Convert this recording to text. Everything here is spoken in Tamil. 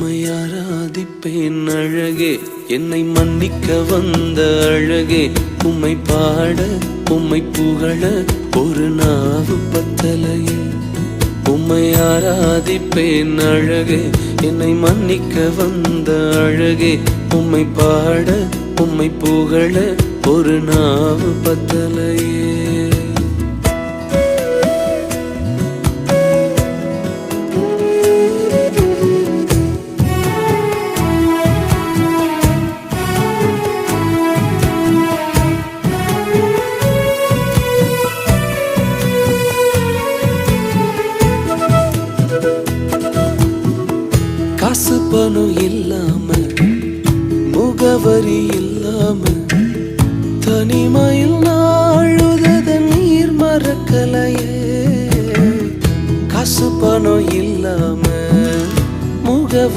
உம்மை ஆராதிப்பேன் அழகே, என்னை மன்னிக்க வந்த அழகே. உம்மை பாட உம்மை புகழ ஒரு நாவு பத்தலையே. உம்மை ஆராதிப்பேன் அழகே, என்னை மன்னிக்க வந்த அழகே. உம்மை பாட உம்மை புகழ ஒரு நாவு பத்தலையே. காசு பணம் இல்லாம, முகவரி இல்லாம, தனிமையில் நாழுத நீர் மறக்கலையே. காசு பணம் இல்லாம, முகவரி